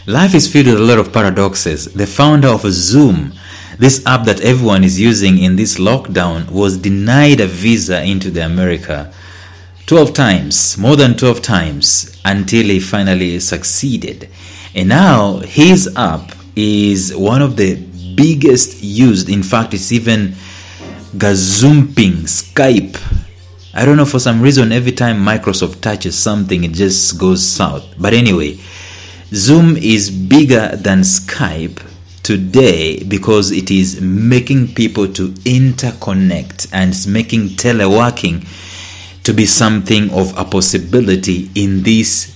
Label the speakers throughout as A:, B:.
A: Life is filled with a lot of paradoxes. The founder of Zoom, this app that everyone is using in this lockdown, was denied a visa into the America 12 times, more than 12 times, until he finally succeeded. And now his app is one of the biggest used. In fact, it's even gazumping Skype. I don't know, for some reason, every time Microsoft touches something, it just goes south. But anyway, Zoom is bigger than Skype today because it is making people to interconnect, and it's making teleworking to be something of a possibility in this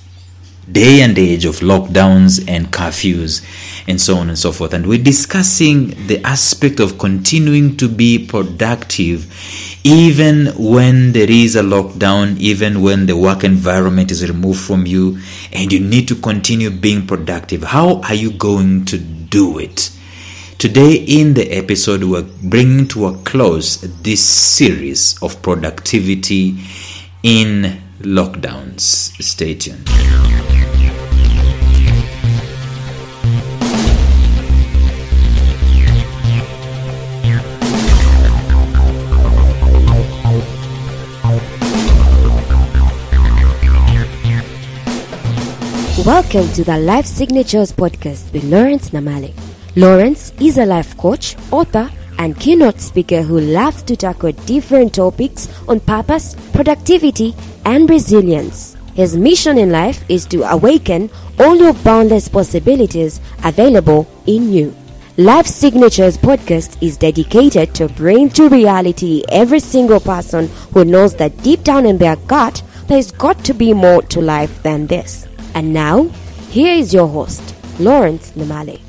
A: day and age of lockdowns and curfews and so on and so forth. And we're discussing the aspect of continuing to be productive even when there is a lockdown, even when the work environment is removed from you and you need to continue being productive. How are you going to do it? Today in the episode, we're bringing to a close this series of productivity in lockdowns. Stay tuned.
B: Welcome to the Life Signatures podcast with Lawrence Namale. Lawrence is a life coach, author, and keynote speaker who loves to tackle different topics on purpose, productivity, and resilience. His mission in life is to awaken all your boundless possibilities available in you. Life Signatures podcast is dedicated to bring to reality every single person who knows that deep down in their gut, there's got to be more to life than this. And now, here is your host, Lawrence Namale.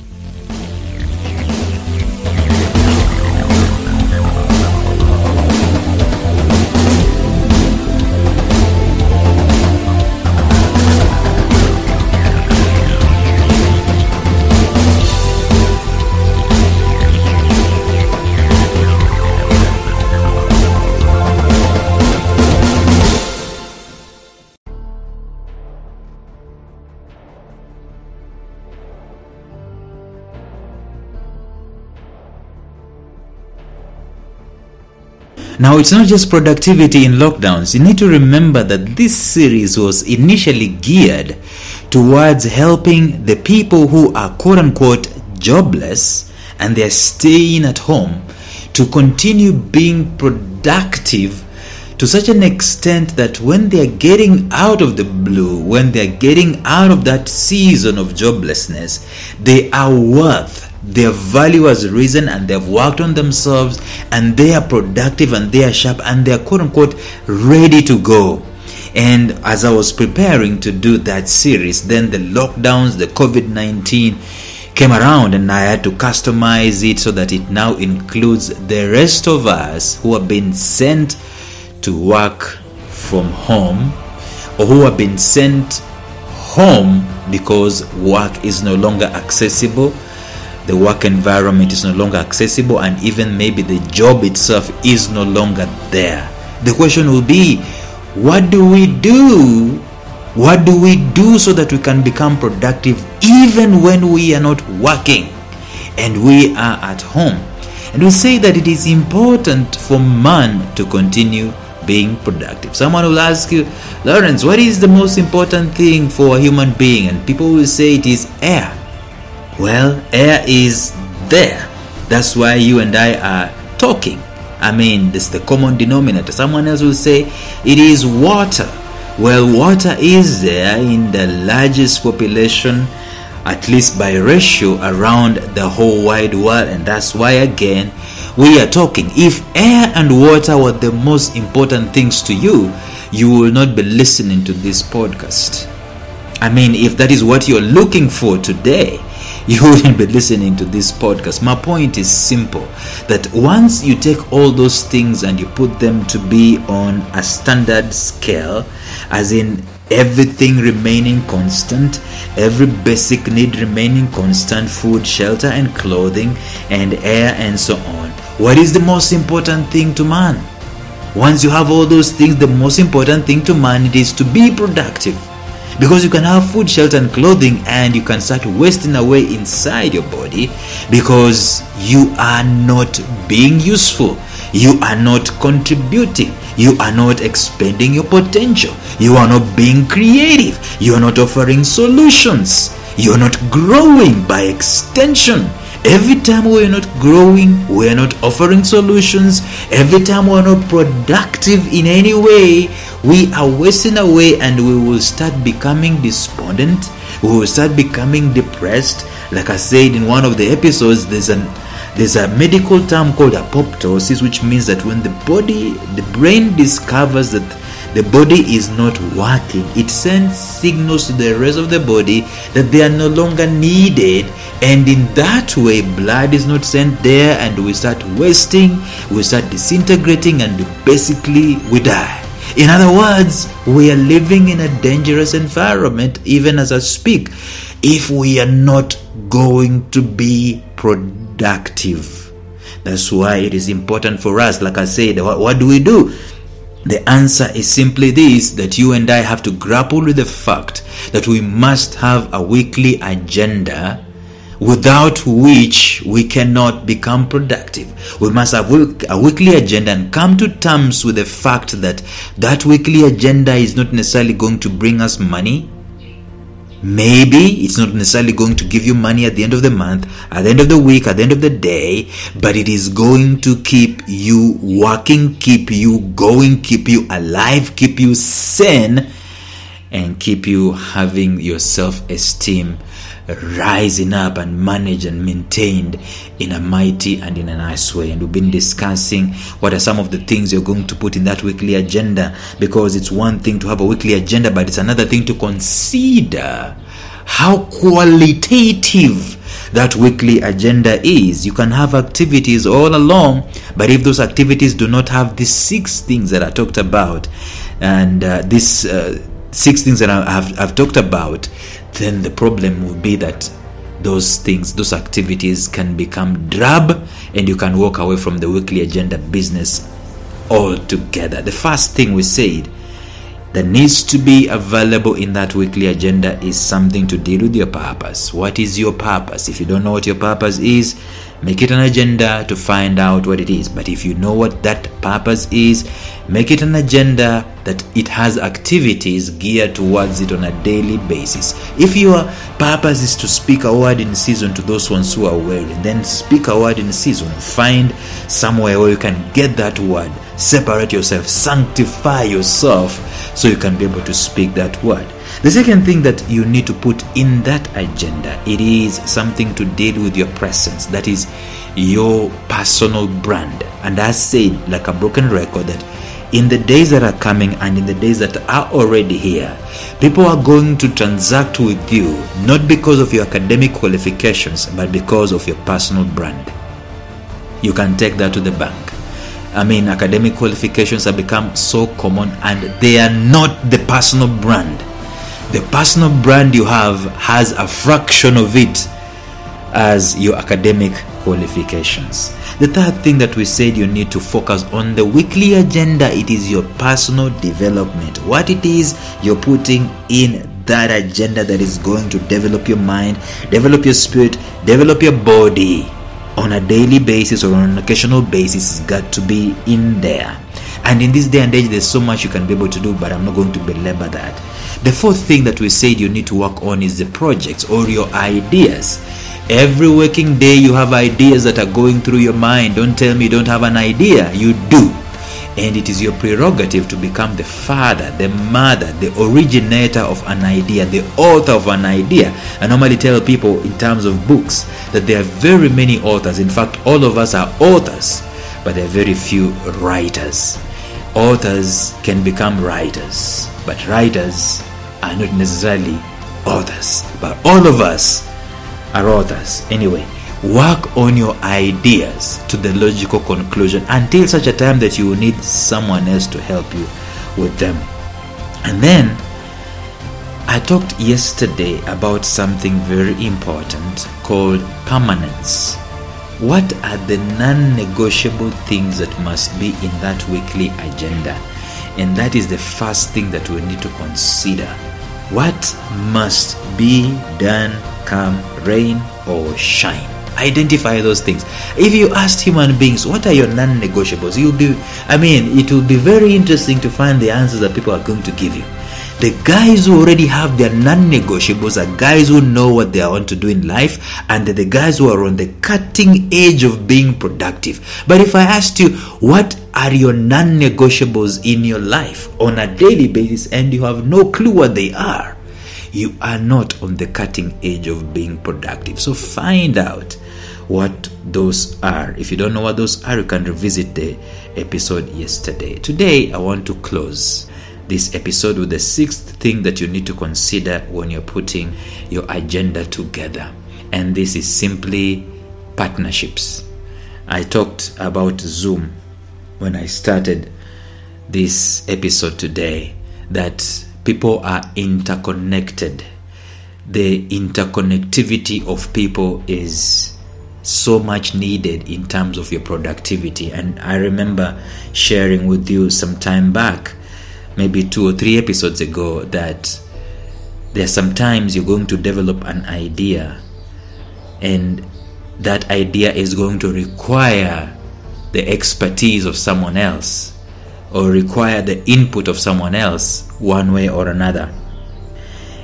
A: Now, it's not just productivity in lockdowns. You need to remember that this series was initially geared towards helping the people who are quote-unquote jobless and they're staying at home to continue being productive to such an extent that when they're getting out of the blue, when they're getting out of that season of joblessness, they are worth. Their value has risen and they've worked on themselves and they are productive and they are sharp and they are quote-unquote ready to go. And as I was preparing to do that series, then the lockdowns, the Covid19 came around and I had to customize it so that it now includes the rest of us who have been sent to work from home or who have been sent home because work is no longer accessible. The work environment is no longer accessible, and even maybe the job itself is no longer there. The question will be, what do we do? What do we do so that we can become productive even when we are not working and we are at home? And we say that it is important for man to continue being productive. Someone will ask you, Lawrence, what is the most important thing for a human being? And people will say it is air. Well, air is there. That's why you and I are talking. I mean, this is the common denominator. Someone else will say it is water. Well, water is there in the largest population, at least by ratio, around the whole wide world. And that's why, again, we are talking. If air and water were the most important things to you, you will not be listening to this podcast. I mean, if that is what you're looking for today, you wouldn't be listening to this podcast. My point is simple, that once you take all those things and you put them to be on a standard scale, as in everything remaining constant, every basic need remaining constant, food, shelter and clothing and air and so on, what is the most important thing to man? Once you have all those things, the most important thing to man, it is to be productive. Because you can have food, shelter, and clothing, and you can start wasting away inside your body because you are not being useful. You are not contributing. You are not expanding your potential. You are not being creative. You are not offering solutions. You are not growing by extension. Every time we are not growing, we are not offering solutions. Every time we are not productive in any way, we are wasting away, and we will start becoming despondent. We will start becoming depressed. Like I said in one of the episodes, there's a medical term called apoptosis, which means that when the brain discovers that the body is not working, it sends signals to the rest of the body that they are no longer needed, and in that way blood is not sent there, and we start wasting, we start disintegrating, and basically we die. In other words, we are living in a dangerous environment even as I speak, if we are not going to be productive. That's why it is important for us. Like I said, what do we do? The answer is simply this, that you and I have to grapple with the fact that we must have a weekly agenda, without which we cannot become productive. We must have a weekly agenda and come to terms with the fact that that weekly agenda is not necessarily going to bring us money. Maybe it's not necessarily going to give you money at the end of the month, at the end of the week, at the end of the day, but it is going to keep you working, keep you going, keep you alive, keep you sane, and keep you having your self-esteem rising up and managed and maintained in a mighty and in a nice way. And we've been discussing what are some of the things you're going to put in that weekly agenda, because it's one thing to have a weekly agenda, but it's another thing to consider how qualitative that weekly agenda is. You can have activities all along, but if those activities do not have these 6 things that I talked about, and these 6 things that I've talked about, then the problem will be that those activities can become drab, and you can walk away from the weekly agenda business altogether. The first thing we said that needs to be available in that weekly agenda is something to deal with your purpose. What is your purpose? If you don't know what your purpose is, make it an agenda to find out what it is. But if you know what that purpose is, make it an agenda that it has activities geared towards it on a daily basis. If your purpose is to speak a word in season to those ones who are weary, then speak a word in season. Find somewhere where you can get that word, separate yourself, sanctify yourself, so you can be able to speak that word. The second thing that you need to put in that agenda, it is something to deal with your presence. That is your personal brand. And I said, like a broken record, that in the days that are coming and in the days that are already here, people are going to transact with you not because of your academic qualifications, but because of your personal brand. You can take that to the bank. Academic qualifications have become so common, and they are not the personal brand. The personal brand you have has a fraction of it as your academic qualifications. The third thing that we said you need to focus on the weekly agenda, it is your personal development. What it is you're putting in that agenda that is going to develop your mind, develop your spirit, develop your body on a daily basis or on an occasional basis has got to be in there. And in this day and age, there's so much you can be able to do, but I'm not going to belabor that. The fourth thing that we said you need to work on is the projects or your ideas. Every working day you have ideas that are going through your mind. Don't tell me you don't have an idea. You do. And it is your prerogative to become the father, the mother, the originator of an idea, the author of an idea. I normally tell people in terms of books that there are very many authors. In fact, all of us are authors, but there are very few writers. Authors can become writers, but writers are not necessarily authors. But all of us are authors. Anyway, work on your ideas to the logical conclusion until such a time that you will need someone else to help you with them. And then I talked yesterday about something very important called permanence. What are the non-negotiable things that must be in that weekly agenda? And that is the first thing that we need to consider. What must be done come rain or shine? Identify those things. If you asked human beings, what are your non-negotiables? It will be very interesting to find the answers that people are going to give you. The guys who already have their non-negotiables are guys who know what they want to do in life, and the guys who are on the cutting edge of being productive. But if I asked you, what are your non-negotiables in your life on a daily basis, and you have no clue what they are, you are not on the cutting edge of being productive. So find out what those are. If you don't know what those are, you can revisit the episode yesterday. Today, I want to close this episode with the sixth thing that you need to consider when you're putting your agenda together. And this is simply partnerships. I talked about Zoom when I started this episode today, that people are interconnected. The interconnectivity of people is so much needed in terms of your productivity. And I remember sharing with you some time back, maybe 2 or 3 episodes ago, that there are sometimes you're going to develop an idea, and that idea is going to require the expertise of someone else, or require the input of someone else one way or another.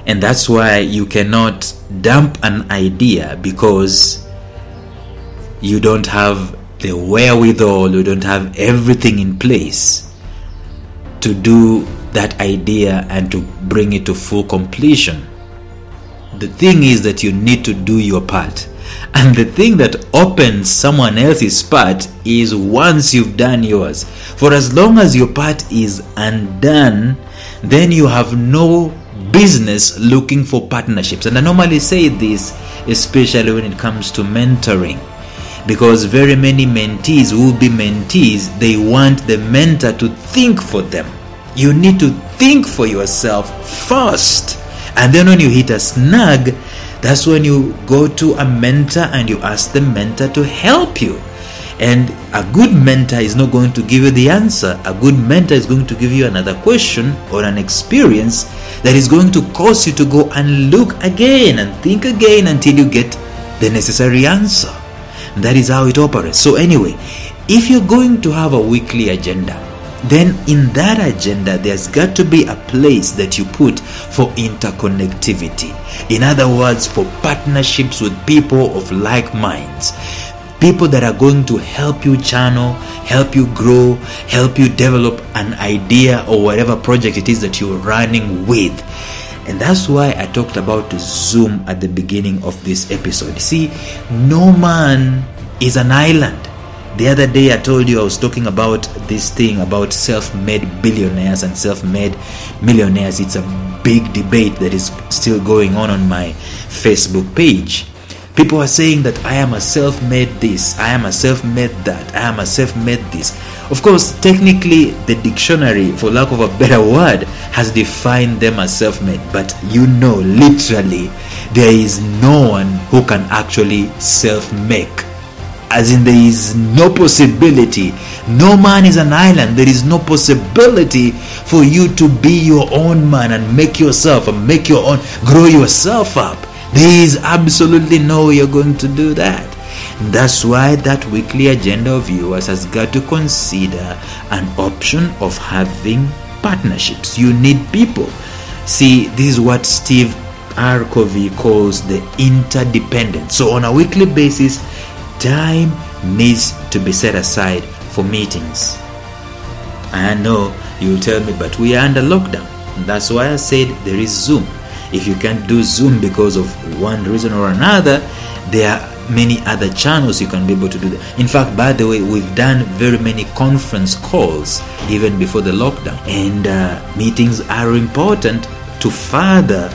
A: And that's why you cannot dump an idea because you don't have the wherewithal, you don't have everything in place to do that idea and to bring it to full completion. The thing is that you need to do your part. And the thing that opens someone else's part is once you've done yours. For as long as your part is undone, then you have no business looking for partnerships. And I normally say this, especially when it comes to mentoring, because very many mentees will be mentees. They want the mentor to think for them. You need to think for yourself first. And then when you hit a snag, that's when you go to a mentor and you ask the mentor to help you. And a good mentor is not going to give you the answer. A good mentor is going to give you another question or an experience that is going to cause you to go and look again and think again until you get the necessary answer. And that is how it operates. So anyway, if you're going to have a weekly agenda, then in that agenda there's got to be a place that you put for interconnectivity. In other words, for partnerships with people of like minds. People that are going to help you channel, help you grow, help you develop an idea or whatever project it is that you're running with. And that's why I talked about Zoom at the beginning of this episode. See, no man is an island. The other day I told you I was talking about this thing about self-made billionaires and self-made millionaires. It's a big debate that is still going on my Facebook page. People are saying that I am a self-made this, I am a self-made that, I am a self-made this. Of course, technically the dictionary, for lack of a better word, has defined them as self-made. But literally, there is no one who can actually self-make. As in, there is no possibility. No man is an island. There is no possibility for you to be your own man and make yourself and make your own, grow yourself up. There is absolutely no way you're going to do that. And that's why that weekly agenda of yours has got to consider an option of having partnerships. You need people. See, this is what Steve R. Covey calls the interdependence. So on a weekly basis, time needs to be set aside for meetings. I know you'll tell me, but we are under lockdown. That's why I said there is Zoom. If you can't do Zoom because of one reason or another, there are many other channels you can be able to do that. In fact, by the way, we've done very many conference calls even before the lockdown. And meetings are important to further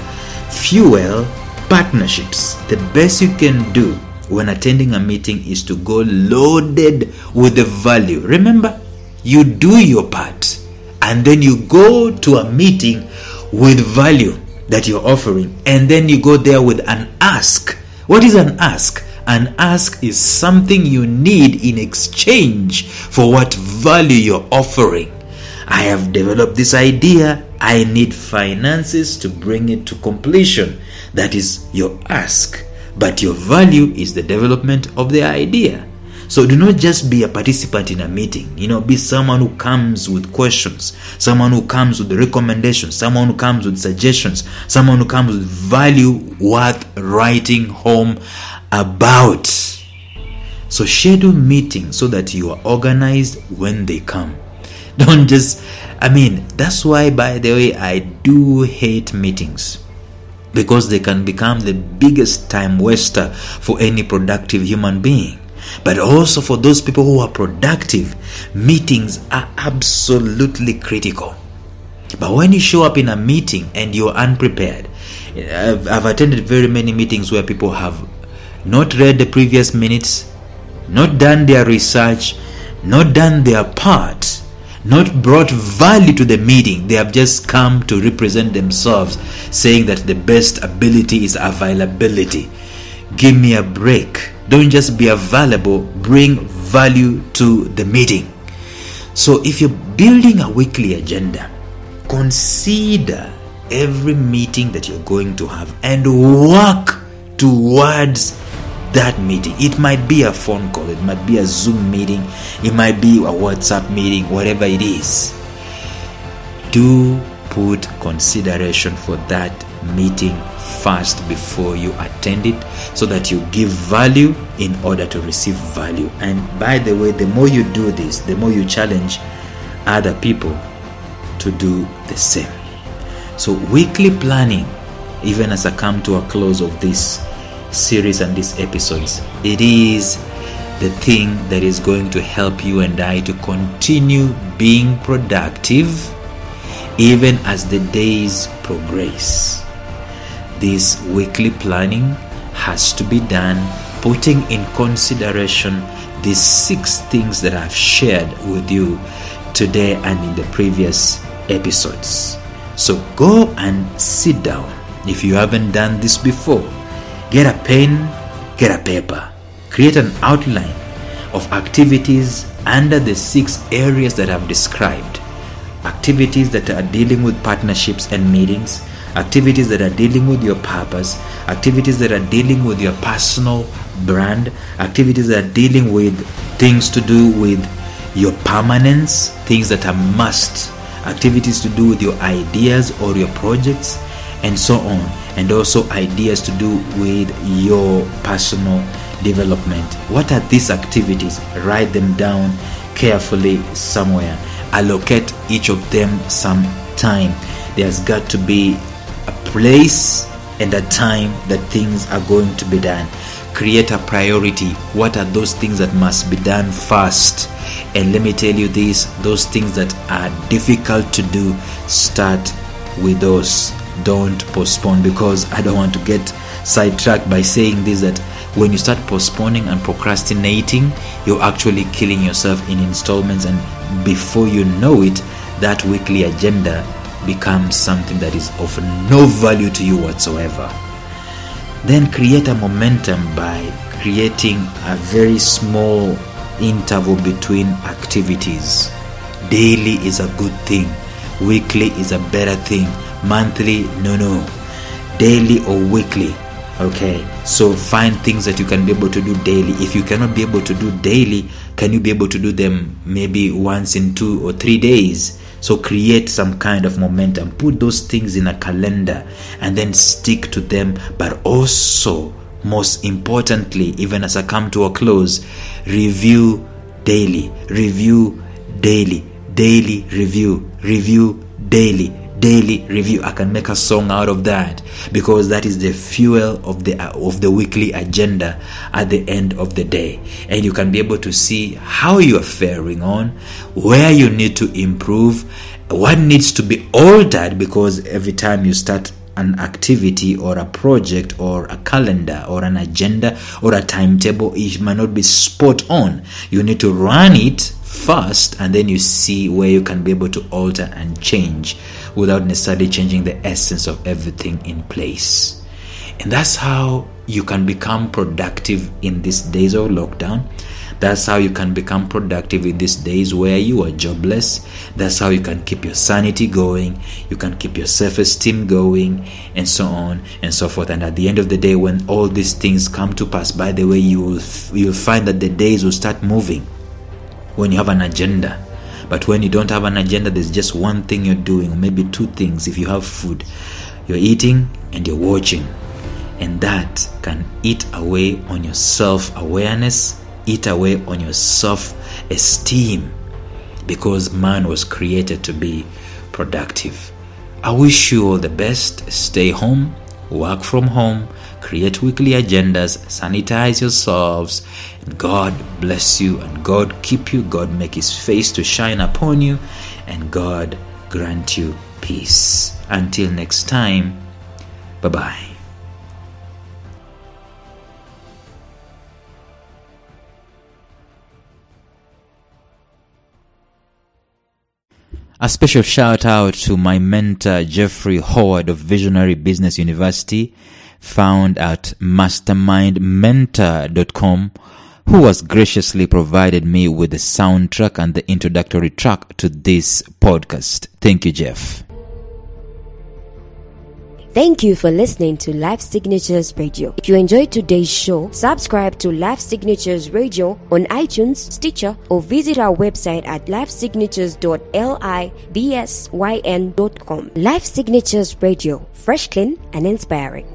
A: fuel partnerships. The best you can do when attending a meeting is to go loaded with the value. Remember, you do your part and then you go to a meeting with value that you're offering, and then you go there with an ask. What is an ask? An ask is something you need in exchange for what value you're offering. I have developed this idea. I need finances to bring it to completion. That is your ask. But your value is the development of the idea. So do not just be a participant in a meeting. Be someone who comes with questions, someone who comes with recommendations, someone who comes with suggestions, someone who comes with value worth writing home about. So schedule meetings so that you are organized when they come. Don't just, that's why, by the way, I do hate meetings, because they can become the biggest time waster for any productive human being. But also for those people who are productive, meetings are absolutely critical. But when you show up in a meeting and you're unprepared, I've attended very many meetings where people have not read the previous minutes, not done their research, not done their part, not brought value to the meeting. They have just come to represent themselves, saying that the best ability is availability. Give me a break. Don't just be available, bring value to the meeting. So if you're building a weekly agenda, consider every meeting that you're going to have and work towards that meeting. It might be a phone call, it might be a Zoom meeting, it might be a WhatsApp meeting, whatever it is. Do put consideration for that meeting first before you attend it, so that you give value in order to receive value. And by the way, the more you do this, the more you challenge other people to do the same. So weekly planning, even as I come to a close of this series and these episodes, it is the thing that is going to help you and I to continue being productive even as the days progress. This weekly planning has to be done putting in consideration these 6 things that I've shared with you today and in the previous episodes. So go and sit down. If you haven't done this before, get a pen, get a paper, create an outline of activities under the 6 areas that I've described. Activities that are dealing with partnerships and meetings, activities that are dealing with your purpose, activities that are dealing with your personal brand, activities that are dealing with things to do with your permanence, things that are must, activities to do with your ideas or your projects, and so on, and also ideas to do with your personal development. What are these activities? Write them down carefully somewhere. Allocate each of them some time. There's got to be a place and a time that things are going to be done. Create a priority. What are those things that must be done first? And let me tell you this, those things that are difficult to do, start with those. Don't postpone, because I don't want to get sidetracked by saying this, that when you start postponing and procrastinating, you're actually killing yourself in installments, and before you know it, that weekly agenda becomes something that is of no value to you whatsoever. Then create a momentum by creating a very small interval between activities. Daily is a good thing. Weekly is a better thing. Monthly, no. Daily or weekly. Okay, so find things that you can be able to do daily. If you cannot be able to do daily, can you be able to do them maybe once in 2 or 3 days? So create some kind of momentum. Put those things in a calendar and then stick to them. But also, most importantly, even as I come to a close, review daily. Review daily. Daily review. Review daily. Daily review. I can make a song out of that, because that is the fuel of the weekly agenda at the end of the day. And you can be able to see how you are faring on, where you need to improve, what needs to be altered, because every time you start an activity or a project or a calendar or an agenda or a timetable, it might not be spot on. You need to run it first, and then you see where you can be able to alter and change without necessarily changing the essence of everything in place. And that's how you can become productive in these days of lockdown. That's how you can become productive in these days where you are jobless. That's how you can keep your sanity going, you can keep your self-esteem going, and so on and so forth. And at the end of the day, when all these things come to pass, by the way, you'll find that the days will start moving when you have an agenda. But when you don't have an agenda, there's just one thing you're doing, or maybe two things. If you have food, you're eating and you're watching, and that can eat away on your self-awareness, eat away on your self-esteem, because man was created to be productive. I wish you all the best. Stay home, work from home, create weekly agendas, sanitize yourselves, and God bless you, and God keep you, God make his face to shine upon you, and God grant you peace. Until next time, bye-bye. A special shout out to my mentor Jeffrey Howard of Visionary Business University, found at mastermindmentor.com, who has graciously provided me with the soundtrack and the introductory track to this podcast. Thank you, Jeff.
B: Thank you for listening to Life Signatures Radio. If you enjoyed today's show, subscribe to Life Signatures Radio on iTunes, Stitcher, or visit our website at lifesignatures.libsyn.com. Life Signatures Radio, fresh, clean, and inspiring.